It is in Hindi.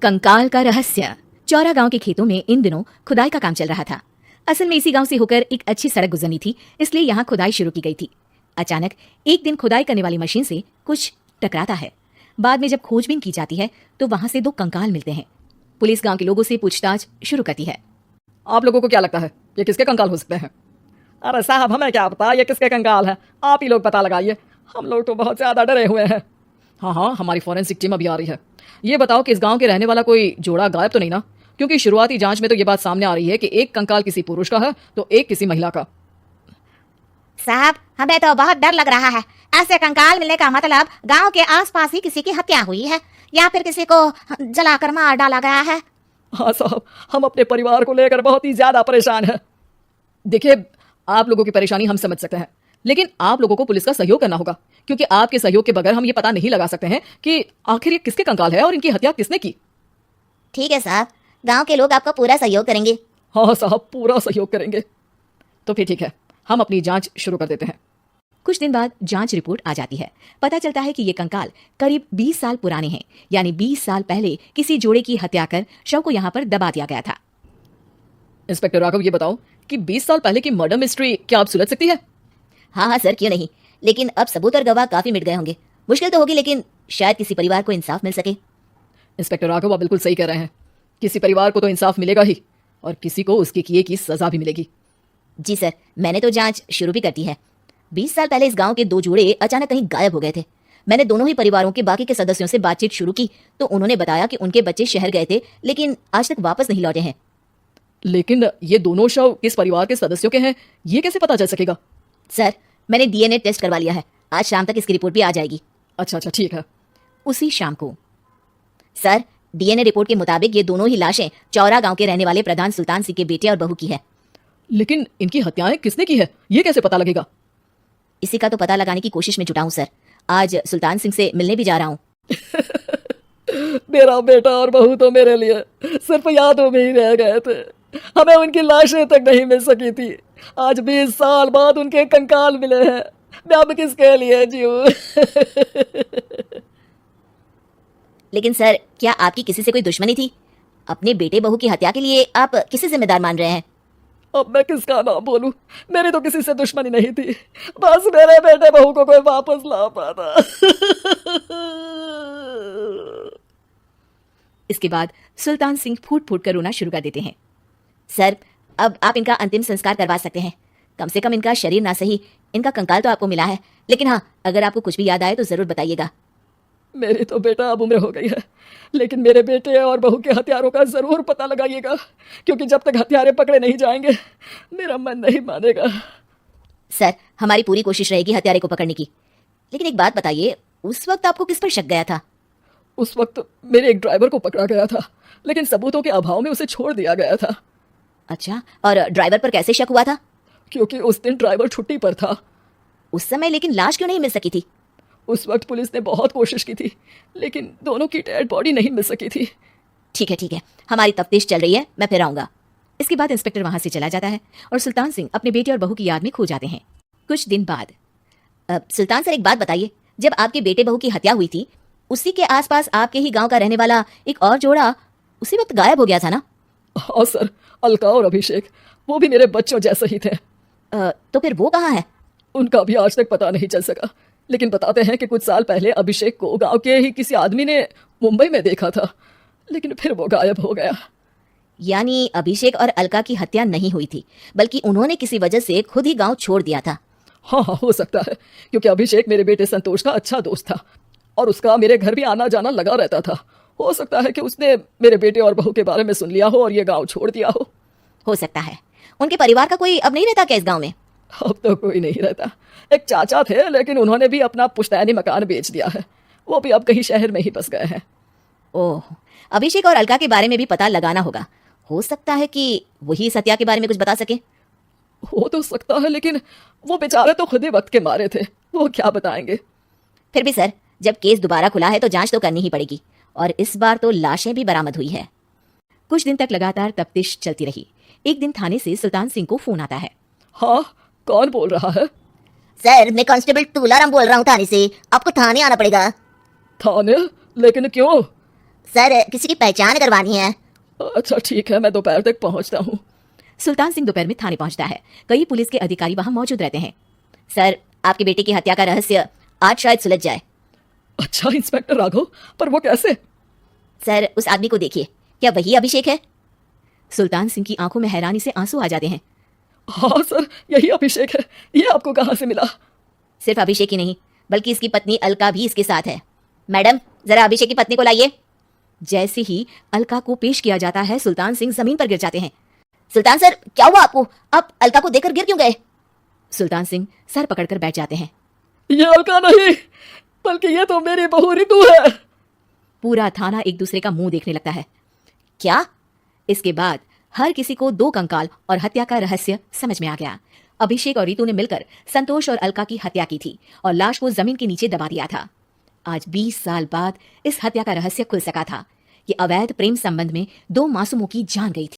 कंकाल का रहस्य। चौरा गांव के खेतों में इन दिनों खुदाई का काम चल रहा था। असल में इसी गांव से होकर एक अच्छी सड़क गुजरनी थी, इसलिए यहाँ खुदाई शुरू की गई थी। अचानक एक दिन खुदाई करने वाली मशीन से कुछ टकराता है। बाद में जब खोजबीन की जाती है तो वहां से 2 कंकाल मिलते हैं। पुलिस गांव के लोगों से पूछताछ शुरू करती है। आप लोगों को क्या लगता है ये किसके कंकाल हो सकते हैं? अरे साहब, हमें क्या पता ये किसके कंकाल है, आप ही लोग पता लगाइए, हम लोग तो बहुत ज्यादा डरे हुए हैं। हाँ, हमारी फॉरेंसिक टीम अभी आ रही है। ये बताओ कि इस गांव के रहने वाला कोई जोड़ा गायब तो नहीं ना? क्योंकि शुरुआती जांच में तो ये बात सामने आ रही है कि एक कंकाल किसी पुरुष का है तो एक किसी महिला का। साहब, हमें तो बहुत डर लग रहा है। ऐसे कंकाल मिलने का मतलब गांव के आसपास ही किसी की हत्या हुई है या फिर किसी को जलाकर मार डाला गया है। हाँ साहब, हम अपने परिवार को लेकर बहुत ही ज्यादा परेशान हैं। देखिए, आप लोगों की परेशानी हम समझ सकते हैं, लेकिन आप लोगों को पुलिस का सहयोग करना होगा, क्योंकि आपके सहयोग के बगैर हम ये पता नहीं लगा सकते हैं कि आखिर ये किसके कंकाल है और इनकी हत्या किसने की। ठीक है साहब, गांव के लोग आपको पूरा सहयोग करेंगे। हाँ साहब, पूरा सहयोग करेंगे। तो फिर ठीक है, हम अपनी जांच शुरू कर देते हैं। कुछ दिन बाद जांच रिपोर्ट आ जाती है। पता चलता है कि ये कंकाल करीब 20 साल पुराने हैं, यानी 20 साल पहले किसी जोड़े की हत्या कर शव को यहाँ पर दबा दिया गया था। इंस्पेक्टर राघव, ये बताओ कि 20 साल पहले की मर्डर मिस्ट्री क्या आप सुलझ सकती है? हाँ सर, क्यों नहीं, लेकिन अब सबूत और गवाह काफी मिट गए होंगे। मुश्किल तो होगी, लेकिन शायद किसी परिवार को इंसाफ मिल सके। इंस्पेक्टर राघव, आप बिल्कुल सही कह रहे हैं। किसी परिवार को तो इंसाफ मिलेगा ही और किसी को उसके किए की सजा भी मिलेगी। जी सर, मैंने तो जांच शुरू भी कर दी है। 20 साल पहले इस गांव के 2 जोड़े अचानक कहीं गायब हो गए थे। मैंने दोनों ही परिवारों के बाकी के सदस्यों से बातचीत शुरू की तो उन्होंने बताया कि उनके बच्चे शहर गए थे, लेकिन आज तक वापस नहीं लौटे हैं। लेकिन ये दोनों शव किस परिवार के सदस्यों के हैं, ये कैसे पता चल सकेगा? सर, मैंने डीएनए टेस्ट करवा लिया है, आज शाम तक इसकी रिपोर्ट भी आ जाएगी। अच्छा, ठीक है। उसी शाम को सर, डीएनए रिपोर्ट के मुताबिक ये दोनों ही लाशें चौरा गांव के रहने वाले प्रधान सुल्तान सिंह के बेटे और बहू की है। लेकिन इनकी हत्याएं किसने की है, ये कैसे पता लगेगा? इसी का तो पता लगाने की कोशिश में जुटा हूं सर। आज सुल्तान सिंह से मिलने भी जा रहा हूं। मेरा बेटा और बहू तो मेरे लिए सिर्फ यादों में ही रह गए थे, हमें उनकी लाशें तक नहीं मिल सकी थी। आज 20 साल बाद उनके कंकाल मिले हैं, मैं अब किसके लिए जीऊं? लेकिन सर, क्या आपकी किसी से कोई दुश्मनी थी? अपने बेटे बहू की हत्या के लिए आप किसे जिम्मेदार मान रहे हैं? अब मैं किसका नाम बोलूं? मेरी तो किसी से दुश्मनी नहीं थी, बस मेरे बेटे बहू को कोई वापस ला पाता। इसके बाद सुल्तान सिंह फूट फूट कर रोना शुरू कर देते हैं। सर, अब आप इनका अंतिम संस्कार करवा सकते हैं। कम से कम इनका शरीर ना सही, इनका कंकाल तो आपको मिला है। लेकिन हाँ, अगर आपको कुछ भी याद आए तो जरूर बताइएगा। मेरी तो बेटा अब उम्र हो गई है, लेकिन मेरे बेटे और बहू के हथियारों का जरूर पता लगाइएगा, क्योंकि जब तक हथियारे पकड़े नहीं जाएंगे मेरा मन नहीं मानेगा। सर, हमारी पूरी कोशिश रहेगी हत्यारे को पकड़ने की। लेकिन एक बात बताइए, उस वक्त आपको किस पर शक गया था? उस वक्त मेरे एक ड्राइवर को पकड़ा गया था, लेकिन सबूतों के अभाव में उसे छोड़ दिया गया था। अच्छा, और ड्राइवर पर कैसे शक हुआ था? क्योंकि उस दिन ड्राइवर छुट्टी पर था। उस समय लेकिन लाश क्यों नहीं मिल सकी थी? उस वक्त पुलिस ने बहुत कोशिश की थी, लेकिन दोनों की डेड बॉडी नहीं मिल सकी थी। ठीक है, हमारी तफ्तीश चल रही है, मैं फिर आऊंगा। इसके बाद इंस्पेक्टर वहां से चला जाता है और सुल्तान सिंह अपने बेटे और बहू की याद में खो जाते हैं। कुछ दिन बाद सुल्तान सर, एक बात बताइए, जब आपके बेटे बहू की हत्या हुई थी, उसी के आसपास आपके ही गांव का रहने वाला एक और जोड़ा उसी वक्त गायब हो गया था ना? हाँ सर, अलका और अभिषेक, वो भी मेरे बच्चों जैसे ही थे। तो फिर वो कहाँ है? उनका भी आज तक पता नहीं चल सका, लेकिन बताते हैं कि कुछ साल पहले अभिषेक को गांव के ही किसी आदमी ने मुंबई में देखा था, लेकिन फिर वो गायब हो गया। यानी अभिषेक और अलका की हत्या नहीं हुई थी, बल्कि उन्होंने किसी वजह से खुद ही गांव छोड़ दिया था। हाँ, हो सकता है, क्योंकि अभिषेक मेरे बेटे संतोष का अच्छा दोस्त था और उसका मेरे घर भी आना जाना लगा रहता था। हो सकता है कि उसने मेरे बेटे और बहू के बारे में सुन लिया हो और ये गांव छोड़ दिया हो सकता है। उनके परिवार का कोई अब नहीं रहता क्या इस गांव में? अब तो कोई नहीं रहता। एक चाचा थे, लेकिन उन्होंने भी अपना पुश्तैनी मकान बेच दिया है, वो भी अब कहीं शहर में ही बस गए हैं। ओह, अभिषेक और अलका के बारे में भी पता लगाना होगा। हो सकता है कि वही इस हत्या के बारे में कुछ बता सके। हो तो सकता है, लेकिन वो बेचारे तो खुद ही वक्त के मारे थे, वो क्या बताएंगे। फिर भी सर, जब केस दोबारा खुला है तो जांच तो करनी ही पड़ेगी, और इस बार तो लाशें भी बरामद हुई है। कुछ दिन तक लगातार तफ्तीश चलती रही। एक दिन थाने से सुल्तान सिंह को फोन आता है। हाँ, कौन बोल रहा है? सर, मैं कांस्टेबल तुलाराम बोल रहा हूँ थाने से। आपको थाने आना पड़ेगा। थाने? लेकिन क्यों? सर किसी की पहचान करवानी है। अच्छा ठीक है, मैं दोपहर तक पहुंचता हूँ। सुल्तान सिंह दोपहर में थाने पहुंचता है। कई पुलिस के अधिकारी वहां मौजूद रहते हैं। सर आपके बेटे की हत्या का रहस्य आज शायद सुलझ जाए। अच्छा इंस्पेक्टर राघव, पर वो कैसे? सर उस आदमी को देखिए, क्या वही अभिषेक है? सुल्तान सिंह की आंखों में हैरानी से आंसू आ जाते हैं। हाँ सर, यही अभिषेक है। ये आपको कहाँ से मिला? सिर्फ अभिषेक ही नहीं बल्कि इसकी पत्नी अलका भी इसके साथ है। मैडम जरा अभिषेक की पत्नी को लाइए। जैसे ही अलका को पेश किया जाता है, सुल्तान सिंह जमीन पर गिर जाते हैं। सुल्तान सर क्या हुआ आपको? आप अलका को देखकर गिर क्यों गए? सुल्तान सिंह सर पकड़कर बैठ जाते हैं। ये अलका नहीं, बल्कि ये तो मेरी बहू रितु है। पूरा थाना एक दूसरे का मुंह देखने लगता है। क्या? इसके बाद हर किसी को दो कंकाल और हत्या का रहस्य समझ में आ गया। अभिषेक और रितु ने मिलकर संतोष और अलका की हत्या की थी और लाश को जमीन के नीचे दबा दिया था। आज 20 साल बाद इस हत्या का रहस्य खुल सका था। ये अवैध प्रेम संबंध में दो मासूमों की जान गई थी।